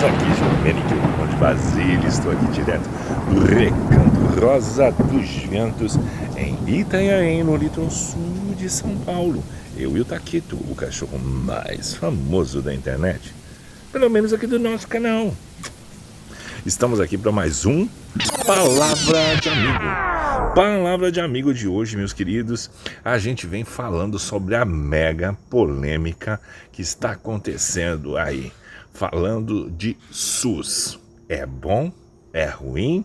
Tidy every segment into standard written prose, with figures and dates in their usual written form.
aqui, Domênico Conde Basílio, estou aqui direto do Recanto Rosa dos Ventos, em Itanhaém, no litoral sul de São Paulo. Eu e o Taquito, o cachorro mais famoso da internet, pelo menos aqui do nosso canal. Estamos aqui para mais um Palavra de Amigo. Palavra de Amigo de hoje, meus queridos, a gente vem falando sobre a mega polêmica que está acontecendo aí. Falando de SUS. É bom? É ruim?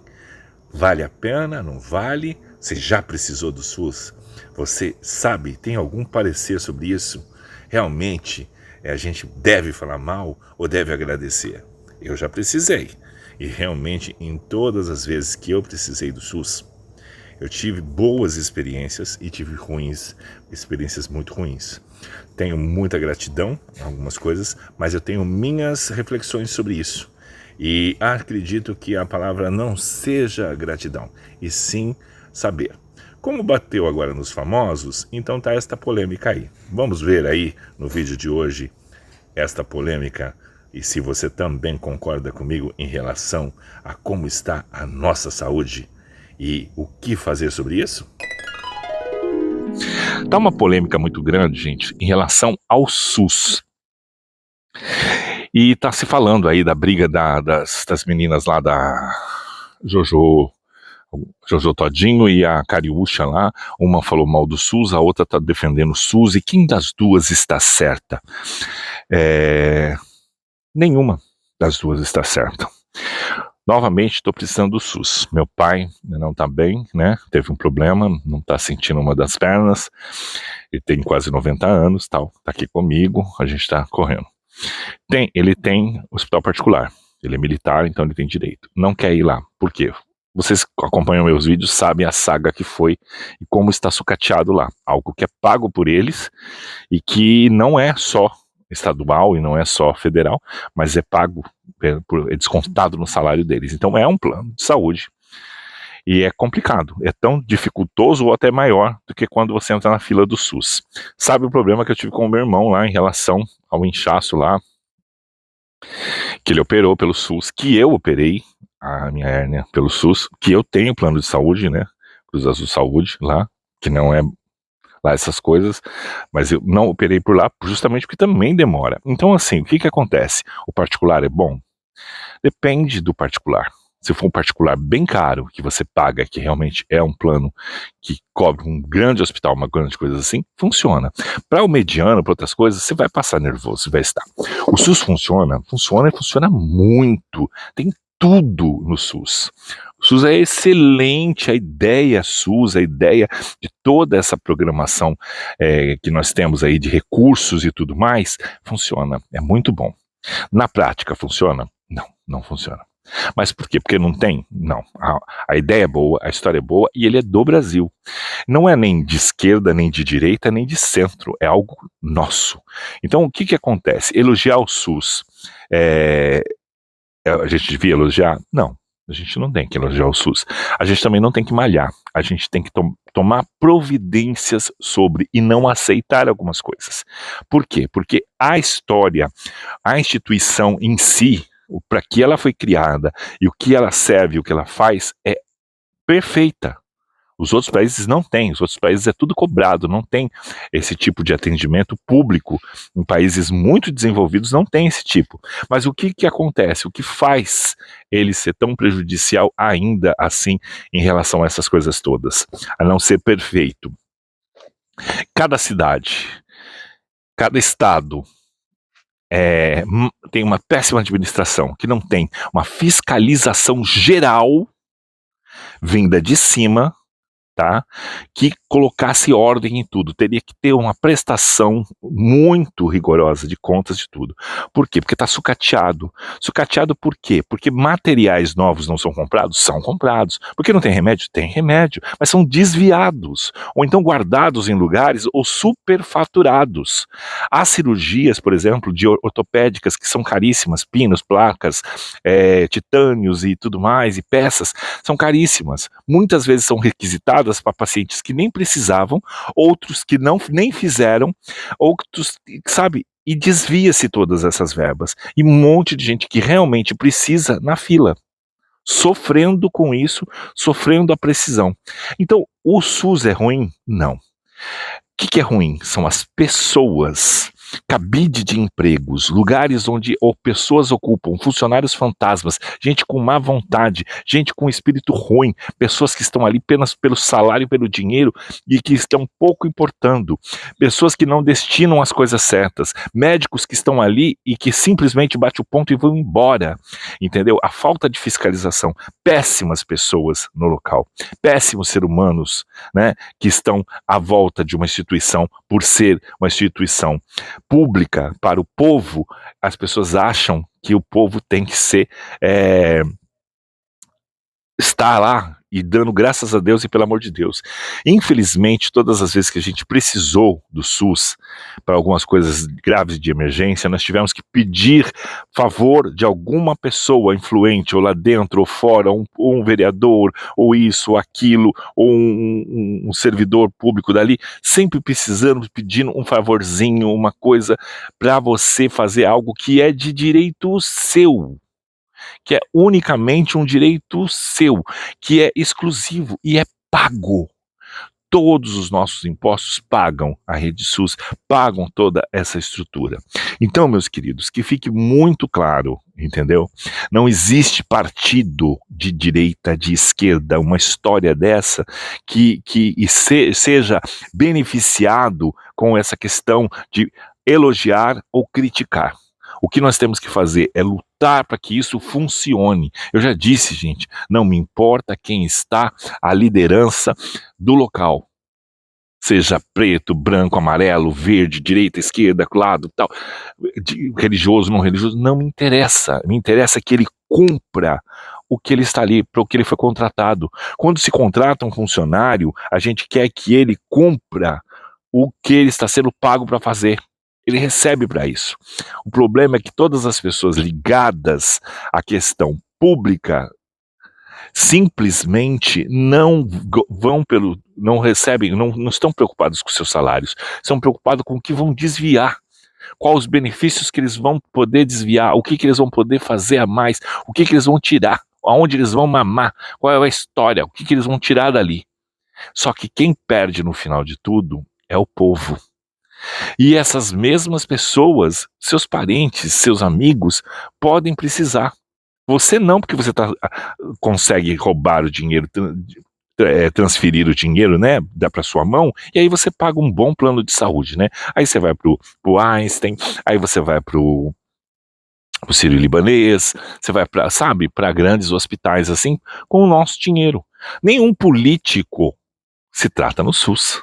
Vale a pena? Não vale? Você já precisou do SUS? Você sabe, tem algum parecer sobre isso? Realmente, a gente deve falar mal ou deve agradecer? Eu já precisei. E realmente, em todas as vezes que eu precisei do SUS, eu tive boas experiências e tive experiências muito ruins. Tenho muita gratidão em algumas coisas, mas eu tenho minhas reflexões sobre isso. E acredito que a palavra não seja gratidão, e sim saber. Como bateu agora nos famosos, então tá esta polêmica aí. Vamos ver aí no vídeo de hoje esta polêmica e se você também concorda comigo em relação a como está a nossa saúde e o que fazer sobre isso? Tá uma polêmica muito grande, gente, em relação ao SUS. E tá se falando aí da briga das meninas lá da Jojo Todinho e a Cariúcha lá. Uma falou mal do SUS, a outra tá defendendo o SUS. E quem das duas está certa? Nenhuma das duas está certa. Novamente, estou precisando do SUS. Meu pai não está bem, né? Teve um problema, não está sentindo uma das pernas. Ele tem quase 90 anos, tal. Está aqui comigo, a gente está correndo. Ele tem hospital particular. Ele é militar, então ele tem direito. Não quer ir lá. Por quê? Vocês acompanham meus vídeos, sabem a saga que foi e como está sucateado lá. Algo que é pago por eles e que não é só estadual e não é só federal, mas é pago, é descontado no salário deles. Então é um plano de saúde e é complicado, é tão dificultoso ou até maior do que quando você entra na fila do SUS. Sabe o problema que eu tive com o meu irmão lá em relação ao inchaço lá, que ele operou pelo SUS, que eu operei a minha hérnia pelo SUS, que eu tenho plano de saúde, né, Cruz Azul Saúde lá, que não é lá essas coisas, mas eu não operei por lá justamente porque também demora. Então assim, o que acontece? O particular é bom? Depende do particular. Se for um particular bem caro, que você paga, que realmente é um plano que cobre um grande hospital, uma grande coisa assim, funciona. Para o mediano, para outras coisas, você vai passar nervoso, vai estar. O SUS funciona e funciona muito. Tem tudo no SUS. O SUS é excelente, a ideia SUS, a ideia de toda essa programação que nós temos aí de recursos e tudo mais, funciona, é muito bom. Na prática, funciona? Não, não funciona. Mas por quê? Porque não tem? Não. A ideia é boa, a história é boa e ele é do Brasil. Não é nem de esquerda, nem de direita, nem de centro. É algo nosso. Então, o que acontece? Elogiar o SUS, a gente devia elogiar? Não. A gente não tem que elogiar o SUS. A gente também não tem que malhar. A gente tem que tomar providências sobre e não aceitar algumas coisas. Por quê? Porque a história, a instituição em si, para que ela foi criada e o que ela serve, o que ela faz, é perfeita. Os outros países não têm, os outros países é tudo cobrado, não tem esse tipo de atendimento público. Em países muito desenvolvidos não tem esse tipo. Mas o que acontece? O que faz ele ser tão prejudicial ainda assim em relação a essas coisas todas? A não ser perfeito. Cada cidade, cada estado tem uma péssima administração, que não tem uma fiscalização geral vinda de cima, tá? Que colocasse ordem em tudo. Teria que ter uma prestação muito rigorosa de contas de tudo. Por quê? Porque está sucateado. Sucateado por quê? Porque materiais novos não são comprados? São comprados. Porque não tem remédio? Tem remédio. Mas são desviados. Ou então guardados em lugares ou superfaturados. Há cirurgias, por exemplo, de ortopédicas que são caríssimas, pinos, placas, titânios e tudo mais, e peças, são caríssimas. Muitas vezes são requisitadas para pacientes que nem precisavam, outros que nem fizeram, outros, sabe? e desvia-se todas essas verbas. E um monte de gente que realmente precisa na fila, sofrendo com isso, sofrendo a precisão. Então, o SUS é ruim? Não. O que é ruim? São as pessoas, cabide de empregos, lugares onde pessoas ocupam, funcionários fantasmas, gente com má vontade, gente com espírito ruim, pessoas que estão ali apenas pelo salário, pelo dinheiro e que estão pouco importando, pessoas que não destinam as coisas certas, médicos que estão ali e que simplesmente batem o ponto e vão embora, entendeu? A falta de fiscalização, péssimas pessoas no local, péssimos seres humanos, né, que estão à volta de uma instituição, por ser uma instituição pública para o povo, as pessoas acham que o povo tem que estar lá e dando graças a Deus e pelo amor de Deus. Infelizmente, todas as vezes que a gente precisou do SUS para algumas coisas graves de emergência, nós tivemos que pedir favor de alguma pessoa influente, ou lá dentro ou fora, um vereador, ou isso, ou aquilo, ou um servidor público dali, sempre precisando, pedindo um favorzinho, uma coisa para você fazer algo que é de direito seu, que é unicamente um direito seu, que é exclusivo e é pago. Todos os nossos impostos pagam a rede SUS, pagam toda essa estrutura. Então, meus queridos, que fique muito claro, entendeu? Não existe partido de direita, de esquerda, uma história dessa que seja beneficiado com essa questão de elogiar ou criticar. O que nós temos que fazer é lutar para que isso funcione. Eu já disse, gente, não me importa quem está à liderança do local. Seja preto, branco, amarelo, verde, direita, esquerda, lado, tal, religioso, não religioso, não me interessa. Me interessa que ele cumpra o que ele está ali, para o que ele foi contratado. Quando se contrata um funcionário, a gente quer que ele cumpra o que ele está sendo pago para fazer. Ele recebe para isso. O problema é que todas as pessoas ligadas à questão pública simplesmente não recebem, não estão preocupados com seus salários, estão preocupados com o que vão desviar, quais os benefícios que eles vão poder desviar, o que eles vão poder fazer a mais, o que eles vão tirar, aonde eles vão mamar, qual é a história, o que eles vão tirar dali. Só que quem perde no final de tudo é o povo. E essas mesmas pessoas, seus parentes, seus amigos, podem precisar. Você não, porque você consegue roubar o dinheiro, transferir o dinheiro, né, dá para sua mão, e aí você paga um bom plano de saúde, né? Aí você vai pro Einstein, aí você vai pro Sírio-Libanês, você vai para grandes hospitais assim, com o nosso dinheiro. Nenhum político se trata no SUS.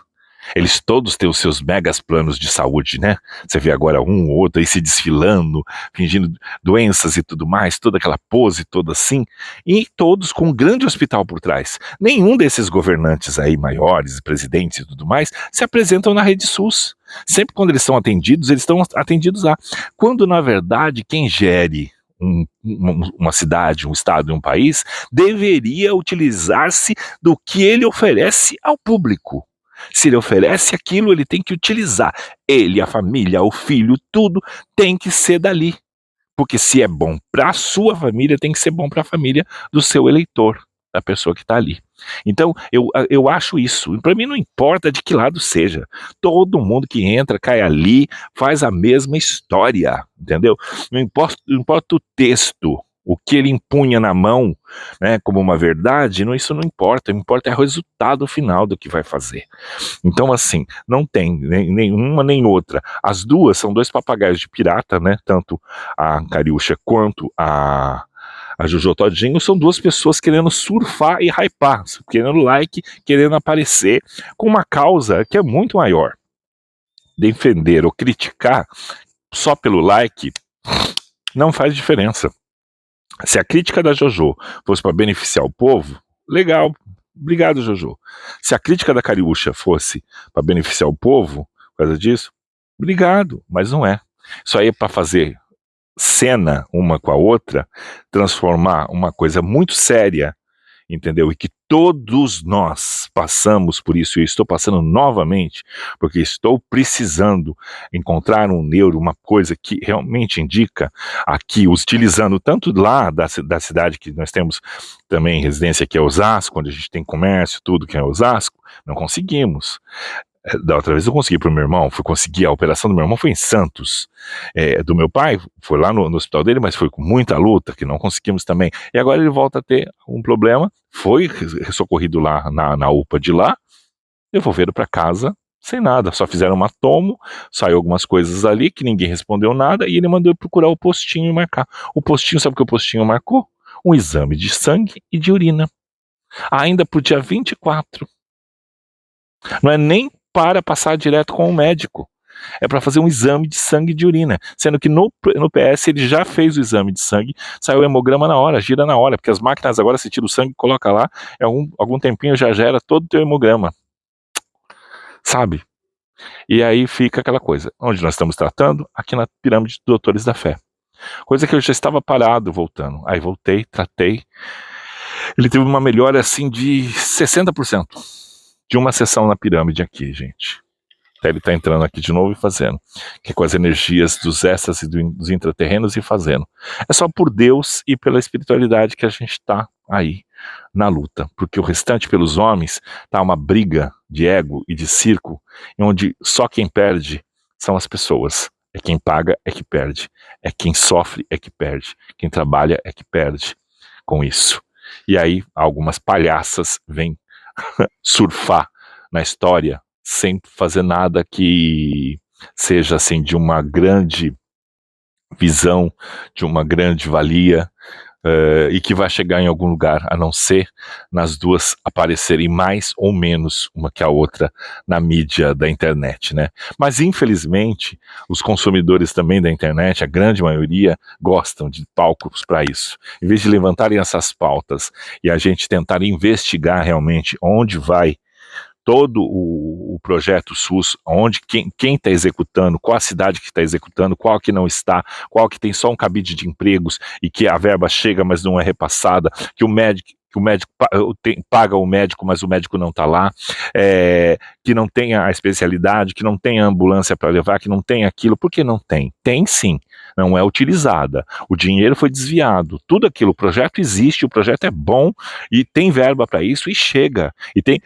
Eles todos têm os seus megas planos de saúde, né? Você vê agora um ou outro aí se desfilando, fingindo doenças e tudo mais, toda aquela pose toda assim, e todos com um grande hospital por trás. Nenhum desses governantes aí maiores, presidentes e tudo mais, se apresentam na rede SUS. Sempre quando eles são atendidos, eles estão atendidos lá. Quando, na verdade, quem gere uma cidade, um estado e um país, deveria utilizar-se do que ele oferece ao público. Se ele oferece aquilo, ele tem que utilizar. Ele, a família, o filho, tudo tem que ser dali. Porque se é bom para a sua família, tem que ser bom para a família do seu eleitor, da pessoa que está ali. Então, eu acho isso. Para mim não importa de que lado seja. Todo mundo que entra, cai ali, faz a mesma história, entendeu? Não importa o texto, o que ele impunha na mão, né, como uma verdade, isso não importa. O que importa é o resultado final do que vai fazer. Então, assim, não tem nenhuma nem outra. As duas são dois papagaios de pirata, né? Tanto a Cariúcha quanto a Jojo Todinho são duas pessoas querendo surfar e hypar, querendo like, querendo aparecer com uma causa que é muito maior. Defender ou criticar só pelo like não faz diferença. Se a crítica da Jojo fosse para beneficiar o povo, legal, obrigado, Jojo. Se a crítica da Cariúcha fosse para beneficiar o povo, por causa disso, obrigado, mas não é. Isso aí é para fazer cena uma com a outra, transformar uma coisa muito séria entendeu? E que todos nós passamos por isso, e eu estou passando novamente, porque estou precisando encontrar um neuro, uma coisa que realmente indica aqui, utilizando tanto lá da cidade que nós temos também residência, que é Osasco, onde a gente tem comércio, tudo que é Osasco, não conseguimos. Da outra vez eu consegui para o meu irmão, fui conseguir, a operação do meu irmão foi em Santos, do meu pai foi lá no hospital dele, mas foi com muita luta, que não conseguimos também, e agora ele volta a ter um problema, foi socorrido lá na UPA de lá, devolveram para casa sem nada, só fizeram uma tomo, saiu algumas coisas ali que ninguém respondeu nada, e ele mandou eu procurar o postinho e marcar. O postinho, sabe o que o postinho marcou? Um exame de sangue e de urina, ainda pro dia 24. Não é nem para passar direto com o médico. É para fazer um exame de sangue e de urina. Sendo que no PS ele já fez o exame de sangue, saiu o hemograma na hora, gira na hora, porque as máquinas agora se tira o sangue, coloca lá, algum tempinho já gera todo o teu hemograma. Sabe? E aí fica aquela coisa. Onde nós estamos tratando? Aqui na pirâmide dos doutores da fé. Coisa que eu já estava parado voltando. Aí voltei, tratei. Ele teve uma melhora assim de 60%. De uma sessão na pirâmide aqui, gente. Até ele tá entrando aqui de novo e fazendo. Que é com as energias dos extras e dos intraterrenos e fazendo. É só por Deus e pela espiritualidade que a gente tá aí na luta. Porque o restante pelos homens tá uma briga de ego e de circo, onde só quem perde são as pessoas. É quem paga é que perde. É quem sofre é que perde. Quem trabalha é que perde com isso. E aí algumas palhaças vêm surfar na história sem fazer nada que seja assim de uma grande visão, de uma grande valia, e que vai chegar em algum lugar, a não ser nas duas aparecerem mais ou menos uma que a outra na mídia da internet, né? Mas infelizmente os consumidores também da internet, a grande maioria, gostam de palcos para isso. Em vez de levantarem essas pautas e a gente tentar investigar realmente onde vai todo o projeto SUS, onde quem está executando, qual a cidade que está executando, qual que não está, qual que tem só um cabide de empregos e que a verba chega, mas não é repassada, que o médico paga o médico, mas o médico não está lá, que não tem a especialidade, que não tem a ambulância para levar, que não tem aquilo. Por que não tem? Tem sim, não é utilizada. O dinheiro foi desviado, tudo aquilo, o projeto existe, o projeto é bom e tem verba para isso e chega, e tem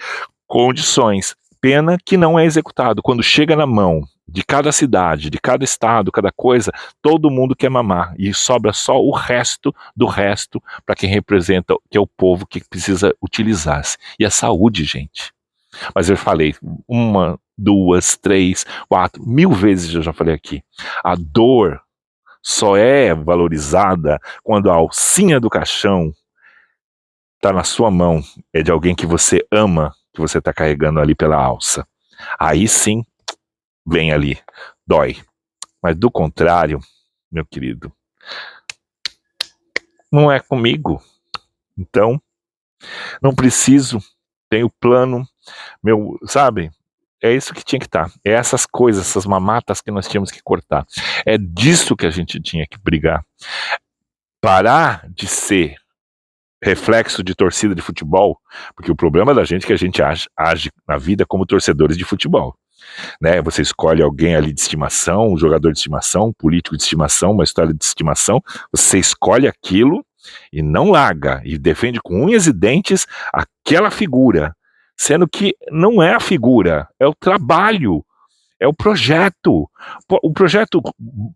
condições, pena que não é executado. Quando chega na mão de cada cidade, de cada estado, cada coisa, todo mundo quer mamar e sobra só o resto do resto para quem representa, que é o povo que precisa utilizar-se. E a saúde, gente. Mas eu falei 1, 2, 3, 4, 1000 vezes eu já falei aqui. A dor só é valorizada quando a alcinha do caixão está na sua mão, é de alguém que você ama, que você está carregando ali pela alça. Aí sim, vem ali, dói. Mas do contrário, meu querido, não é comigo. Então, não preciso, tenho plano, sabe? É isso que tinha que estar. É essas coisas, essas mamatas que nós tínhamos que cortar. É disso que a gente tinha que brigar. Parar de ser reflexo de torcida de futebol, porque o problema da gente é que a gente age na vida como torcedores de futebol, né? Você escolhe alguém ali de estimação, um jogador de estimação, um político de estimação, uma história de estimação, você escolhe aquilo e não larga, e defende com unhas e dentes aquela figura, sendo que não é a figura, é o trabalho, é o projeto. O projeto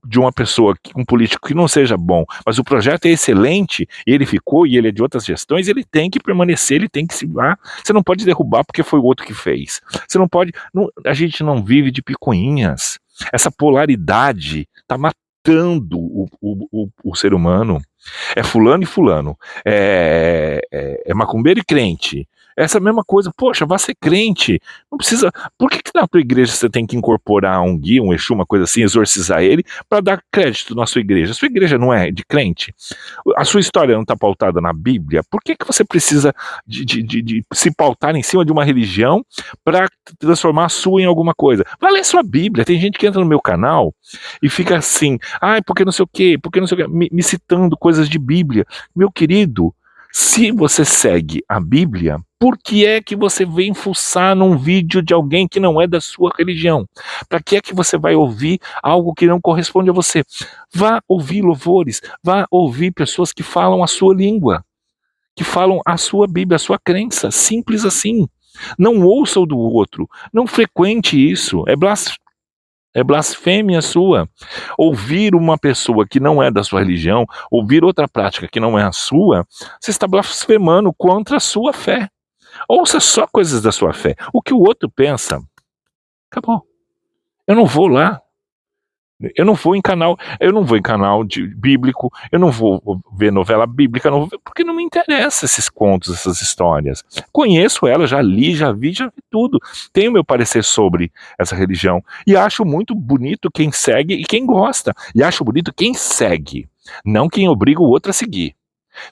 de uma pessoa, um político que não seja bom, mas o projeto é excelente, e ele ficou, e ele é de outras gestões, ele tem que permanecer, ele tem que se... Você não pode derrubar porque foi o outro que fez. Você não pode... a gente não vive de picuinhas. Essa polaridade está matando o ser humano. É fulano e fulano. É macumbeiro e crente. Essa mesma coisa, poxa, vá ser crente, não precisa, por que na tua igreja você tem que incorporar um guia, um exu, uma coisa assim, exorcizar ele, para dar crédito na sua igreja? A sua igreja não é de crente? A sua história não está pautada na Bíblia? Por que você precisa de se pautar em cima de uma religião para transformar a sua em alguma coisa? Vai ler sua Bíblia. Tem gente que entra no meu canal e fica assim, porque não sei o quê, porque não sei o quê, me citando coisas de Bíblia. Meu querido, Se você segue a Bíblia, por que é que você vem fuçar num vídeo de alguém que não é da sua religião? Para que é que você vai ouvir algo que não corresponde a você? Vá ouvir louvores, vá ouvir pessoas que falam a sua língua, que falam a sua Bíblia, a sua crença, simples assim. Não ouça o do outro, não frequente isso, é blasfêmia sua. Ouvir uma pessoa que não é da sua religião, ouvir outra prática que não é a sua, você está blasfemando contra a sua fé. Ouça só coisas da sua fé. O que o outro pensa, acabou. Eu não vou lá. Eu não vou em canal de bíblico, eu não vou ver novela bíblica, não vou ver, porque não me interessa esses contos, essas histórias. Conheço ela, já li, já vi tudo. Tenho meu parecer sobre essa religião e acho muito bonito quem segue e quem gosta. E acho bonito quem segue, não quem obriga o outro a seguir.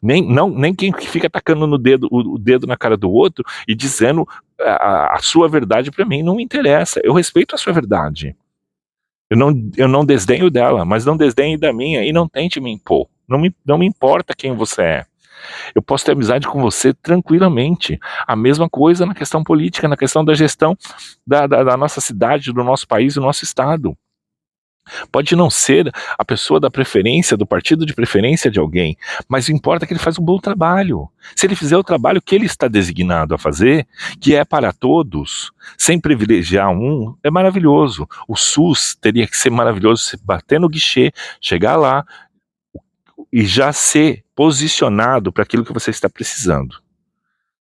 Nem quem fica tacando no dedo, o dedo na cara do outro e dizendo a sua verdade para mim. Não me interessa. Eu respeito a sua verdade. Eu não desdenho dela, mas não desdenhe da minha e não tente me impor. Não me importa quem você é. Eu posso ter amizade com você tranquilamente. A mesma coisa na questão política, na questão da gestão da nossa cidade, do nosso país, do nosso estado. Pode não ser a pessoa da preferência, do partido de preferência de alguém, mas o que importa é que ele faz um bom trabalho. Se ele fizer o trabalho que ele está designado a fazer, que é para todos, sem privilegiar um, é maravilhoso. O SUS teria que ser maravilhoso, se bater no guichê, chegar lá e já ser posicionado para aquilo que você está precisando.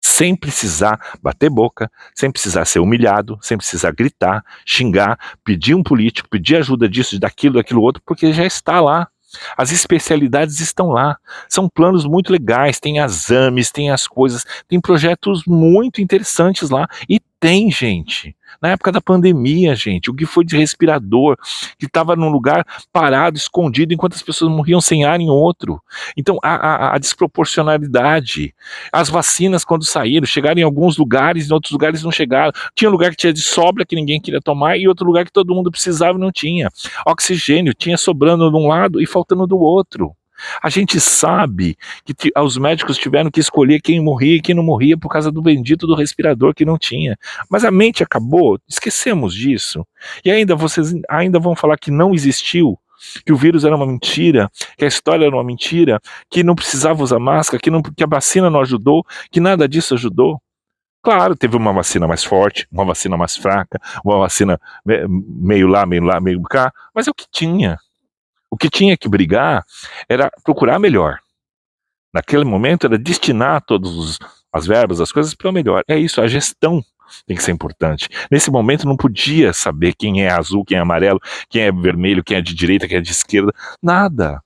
Sem precisar bater boca, sem precisar ser humilhado, sem precisar gritar, xingar, pedir um político, pedir ajuda disso, daquilo outro, porque já está lá. As especialidades estão lá. São planos muito legais, tem as AMES, tem as coisas, tem projetos muito interessantes lá. E tem, gente. Na época da pandemia, gente, o que foi de respirador, que estava num lugar parado, escondido, enquanto as pessoas morriam sem ar em outro. Então, a desproporcionalidade. As vacinas, quando saíram, chegaram em alguns lugares, em outros lugares não chegaram. Tinha lugar que tinha de sobra, que ninguém queria tomar, e outro lugar que todo mundo precisava e não tinha. Oxigênio tinha sobrando de um lado e faltando do outro. A gente sabe que os médicos tiveram que escolher quem morria e quem não morria por causa do bendito do respirador que não tinha. Mas a mente acabou, esquecemos disso. E ainda vocês ainda vão falar que não existiu, que o vírus era uma mentira, que a história era uma mentira, que não precisava usar máscara, que a vacina não ajudou, que nada disso ajudou. Claro, teve uma vacina mais forte, uma vacina mais fraca, uma vacina meio lá, meio cá, mas é o que tinha. O que tinha que brigar era procurar melhor. Naquele momento era destinar todas as verbas, as coisas para o melhor. É isso, a gestão tem que ser importante. Nesse momento não podia saber quem é azul, quem é amarelo, quem é vermelho, quem é de direita, quem é de esquerda, nada.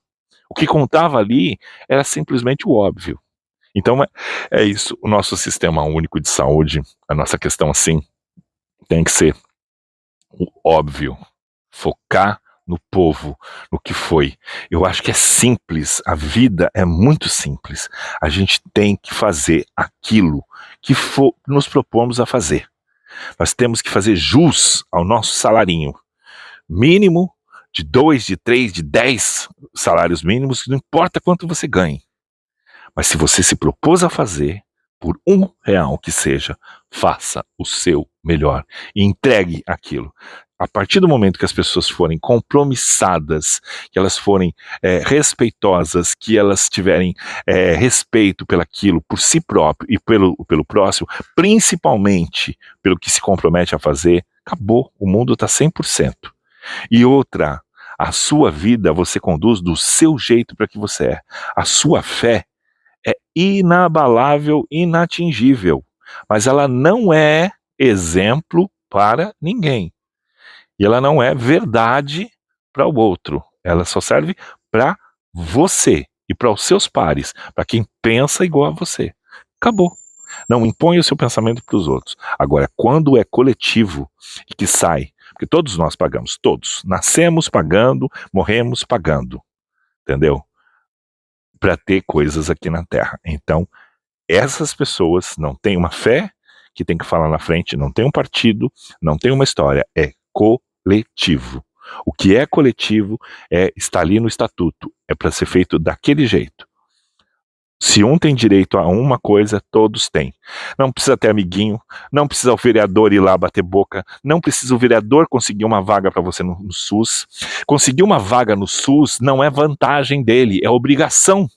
O que contava ali era simplesmente o óbvio. Então é isso, o nosso sistema único de saúde, a nossa questão assim, tem que ser o óbvio, focar no povo, no que foi. Eu acho que é simples, a vida é muito simples. A gente tem que fazer aquilo que nos propomos a fazer. Nós temos que fazer jus ao nosso salarinho mínimo, de 2, de 3, de 10 salários mínimos, não importa quanto você ganhe. Mas se você se propôs a fazer, por R$1 que seja, faça o seu melhor e entregue aquilo. A partir do momento que as pessoas forem compromissadas, que elas forem respeitosas, que elas tiverem respeito pelaquilo, por si próprio e pelo próximo, principalmente pelo que se compromete a fazer, acabou, o mundo está 100%. E outra, a sua vida você conduz do seu jeito para que você é. A sua fé é inabalável, inatingível, mas ela não é exemplo para ninguém. E ela não é verdade para o outro. Ela só serve para você e para os seus pares, para quem pensa igual a você. Acabou. Não impõe o seu pensamento para os outros. Agora, quando é coletivo e que sai, porque todos nós pagamos, todos. Nascemos pagando, morremos pagando. Entendeu? Para ter coisas aqui na Terra. Então, essas pessoas não têm uma fé que tem que falar na frente, não tem um partido, não tem uma história, é coletivo. O que é coletivo está ali no estatuto, é para ser feito daquele jeito. Se um tem direito a uma coisa, todos têm. Não precisa ter amiguinho, não precisa o vereador ir lá bater boca, não precisa o vereador conseguir uma vaga para você no SUS. Conseguir uma vaga no SUS não é vantagem dele, é obrigação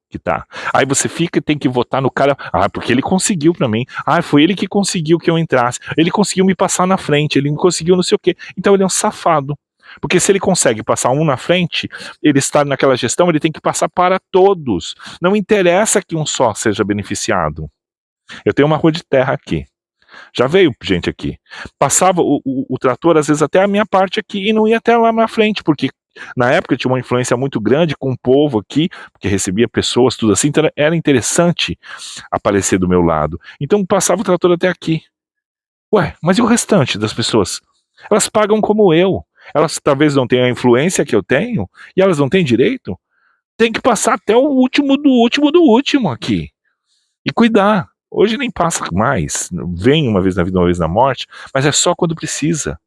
que tá. Aí você fica e tem que votar no cara, porque ele conseguiu para mim, foi ele que conseguiu que eu entrasse, ele conseguiu me passar na frente, ele me conseguiu não sei o quê. Então ele é um safado. Porque se ele consegue passar um na frente, ele está naquela gestão, ele tem que passar para todos. Não interessa que um só seja beneficiado. Eu tenho uma rua de terra aqui. Já veio gente aqui. Passava o trator, às vezes, até a minha parte aqui e não ia até lá na frente, porque na época tinha uma influência muito grande com o povo aqui, porque recebia pessoas, tudo assim, então era interessante aparecer do meu lado. Então passava o trator até aqui. Ué, mas e o restante das pessoas? Elas pagam como eu. Elas talvez não tenham a influência que eu tenho, e elas não têm direito. Tem que passar até o último do último do último aqui. E cuidar. Hoje nem passa mais. Vem uma vez na vida, uma vez na morte, mas é só quando precisa.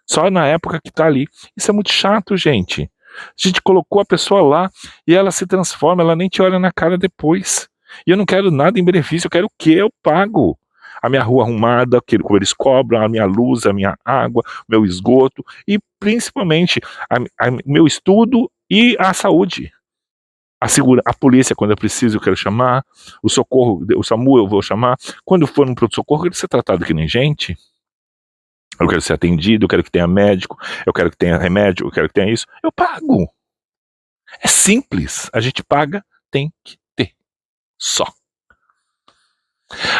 Só na época que tá ali. Isso é muito chato, gente. A gente colocou a pessoa lá e ela se transforma, ela nem te olha na cara depois. E eu não quero nada em benefício, eu quero o quê? Eu pago. A minha rua arrumada, como eles cobram, a minha luz, a minha água, o meu esgoto e principalmente meu estudo e a saúde. A polícia, quando eu preciso, eu quero chamar. O socorro, o SAMU eu vou chamar. Quando for no pronto-socorro, eu quero ser tratado que nem gente. Eu quero ser atendido, eu quero que tenha médico, eu quero que tenha remédio, eu quero que tenha isso. Eu pago. É simples. A gente paga, tem que ter. Só.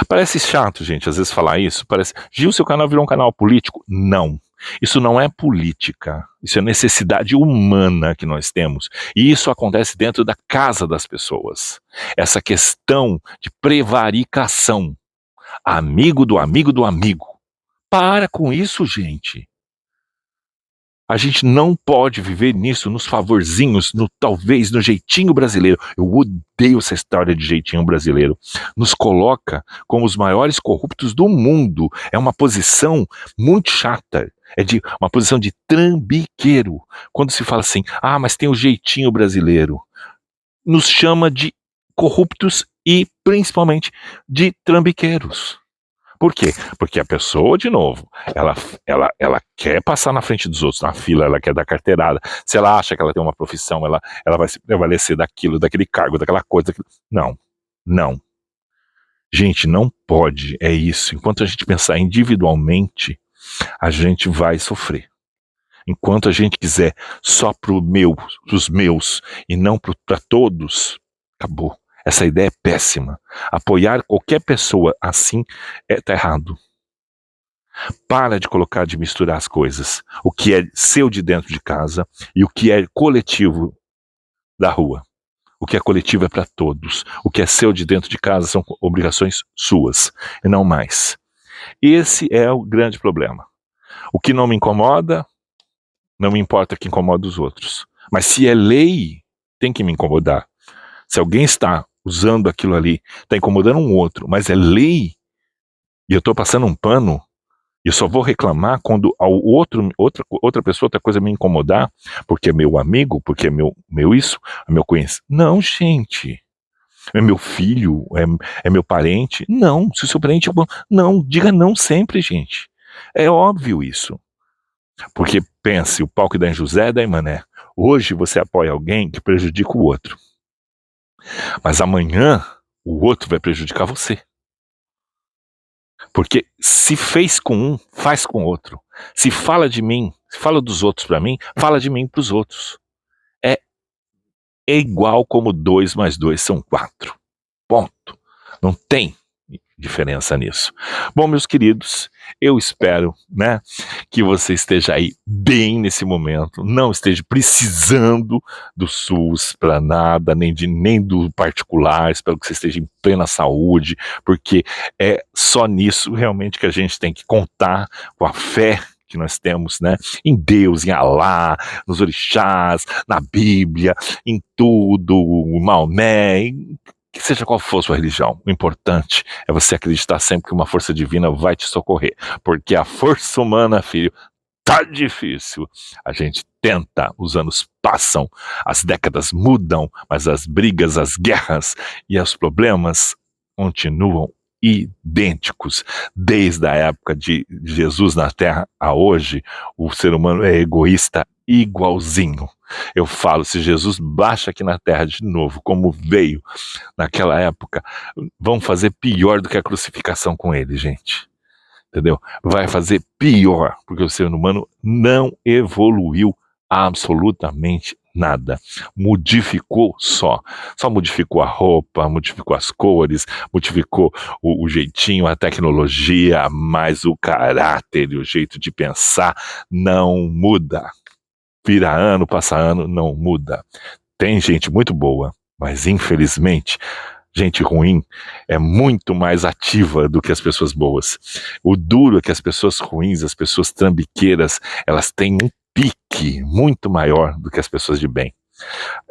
Parece chato, gente, às vezes falar isso. Parece, Gil, seu canal virou um canal político? Não. Isso não é política. Isso é necessidade humana que nós temos. E isso acontece dentro da casa das pessoas. Essa questão de prevaricação. Amigo do amigo do amigo. Para com isso, gente. A gente não pode viver nisso, nos favorzinhos, talvez no jeitinho brasileiro. Eu odeio essa história de jeitinho brasileiro. Nos coloca como os maiores corruptos do mundo. É uma posição muito chata. É uma posição de trambiqueiro. Quando se fala assim, mas tem o jeitinho brasileiro. Nos chama de corruptos e principalmente de trambiqueiros. Por quê? Porque a pessoa, de novo, ela quer passar na frente dos outros, na fila, ela quer dar carteirada. Se ela acha que ela tem uma profissão, ela vai se prevalecer daquilo, daquele cargo, daquela coisa. Não, não. Gente, não pode, é isso. Enquanto a gente pensar individualmente, a gente vai sofrer. Enquanto a gente quiser só pros meus e não para todos, acabou. Essa ideia é péssima. Apoiar qualquer pessoa assim tá errado. Para de misturar as coisas. O que é seu de dentro de casa e o que é coletivo da rua. O que é coletivo é para todos. O que é seu de dentro de casa são obrigações suas e não mais. Esse é o grande problema. O que não me incomoda, não me importa que incomoda os outros. Mas se é lei, tem que me incomodar. Se alguém está usando aquilo ali, está incomodando um outro, mas é lei, e eu estou passando um pano, e eu só vou reclamar quando outra pessoa, outra coisa me incomodar, porque é meu amigo, porque é meu isso, é meu conhecimento. Não, gente. É meu filho, é meu parente. Não, se o seu parente é bom. Não, diga não sempre, gente. É óbvio isso. Porque pense, o pau que dá em José dá em Mané. Hoje você apoia alguém que prejudica o outro. Mas amanhã o outro vai prejudicar você. Porque se fez com um, faz com outro. Se fala de mim, se fala dos outros para mim, fala de mim para os outros. É igual como 2 mais 2 são 4. Ponto. Não tem diferença nisso. Bom, meus queridos, eu espero, que você esteja aí bem nesse momento, não esteja precisando do SUS para nada, nem do particular. Espero que você esteja em plena saúde, porque é só nisso realmente que a gente tem que contar com a fé que nós temos, em Deus, em Alá, nos orixás, na Bíblia, em tudo, em Maomé, que seja qual for a sua religião, o importante é você acreditar sempre que uma força divina vai te socorrer, porque a força humana, filho, tá difícil. A gente tenta, os anos passam, as décadas mudam, mas as brigas, as guerras e os problemas continuam idênticos. Desde a época de Jesus na Terra a hoje, o ser humano é egoísta igualzinho. Eu falo, se Jesus baixa aqui na Terra de novo, como veio naquela época, vão fazer pior do que a crucificação com ele, gente. Entendeu? Vai fazer pior, porque o ser humano não evoluiu absolutamente nada. Modificou só modificou a roupa, modificou as cores, modificou o jeitinho, a tecnologia, mas o caráter e o jeito de pensar não muda. Vira ano, passa ano, não muda. Tem gente muito boa, mas infelizmente gente ruim é muito mais ativa do que as pessoas boas. O duro é que as pessoas ruins, as pessoas trambiqueiras, elas têm um pique muito maior do que as pessoas de bem.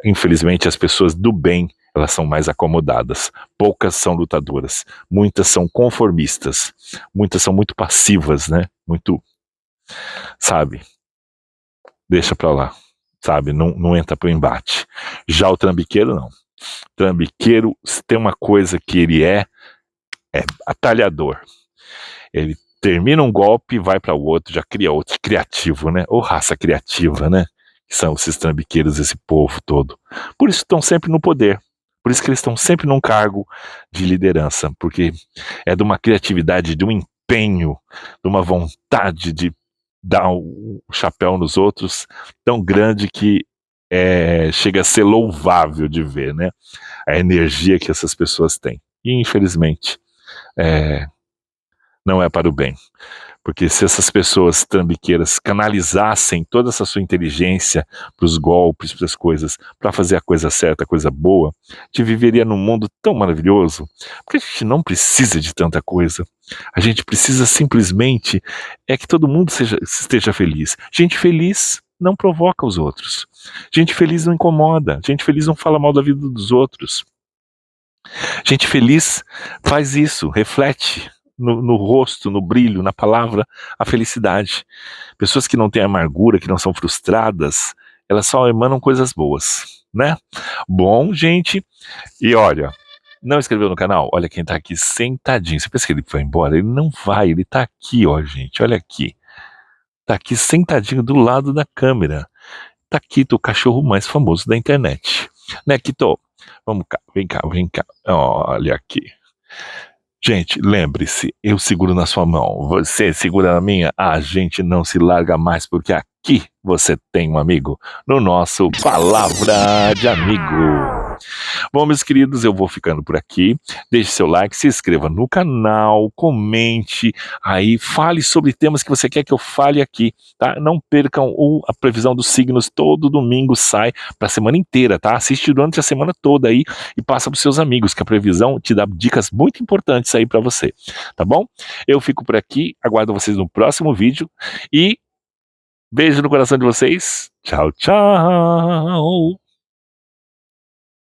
Infelizmente, as pessoas do bem, elas são mais acomodadas. Poucas são lutadoras. Muitas são conformistas. Muitas são muito passivas, né? Muito, sabe? Deixa pra lá, sabe? Não entra pro embate. Já o trambiqueiro, não. Trambiqueiro, se tem uma coisa que ele é atalhador. Ele termina um golpe, vai para o outro, já cria outro. Criativo, né? Ou raça criativa, né? Que são esses trambiqueiros, esse povo todo. Por isso estão sempre no poder. Por isso que eles estão sempre num cargo de liderança. Porque é de uma criatividade, de um empenho, de uma vontade de dar um chapéu nos outros tão grande que chega a ser louvável de ver, né? A energia que essas pessoas têm. E, infelizmente, não é para o bem. Porque se essas pessoas trambiqueiras canalizassem toda essa sua inteligência para os golpes, para as coisas, para fazer a coisa certa, a coisa boa, a gente viveria num mundo tão maravilhoso. Porque a gente não precisa de tanta coisa. A gente precisa simplesmente que todo mundo esteja feliz. Gente feliz não provoca os outros. Gente feliz não incomoda. Gente feliz não fala mal da vida dos outros. Gente feliz faz isso, reflete no rosto, no brilho, na palavra, a felicidade. Pessoas que não têm amargura, que não são frustradas, elas só emanam coisas boas, né? Bom, gente, e olha, não inscreveu no canal? Olha quem tá aqui sentadinho. Você pensa que ele foi embora? Ele não vai, ele tá aqui, ó, gente, olha aqui. Tá aqui sentadinho do lado da câmera. Tá aqui, o cachorro mais famoso da internet. Né, Kito? Vamos cá, vem cá, vem cá. Olha aqui. Gente, lembre-se, eu seguro na sua mão, você segura na minha, a gente não se larga mais, porque aqui você tem um amigo, no nosso Palavra de Amigo. Bom, meus queridos, eu vou ficando por aqui. Deixe seu like, se inscreva no canal, comente, aí fale sobre temas que você quer que eu fale aqui, tá? Não percam a previsão dos signos, todo domingo sai para a semana inteira, tá? Assiste durante a semana toda aí e passa para os seus amigos, que a previsão te dá dicas muito importantes aí para você, tá bom? Eu fico por aqui, aguardo vocês no próximo vídeo e beijo no coração de vocês. Tchau, tchau!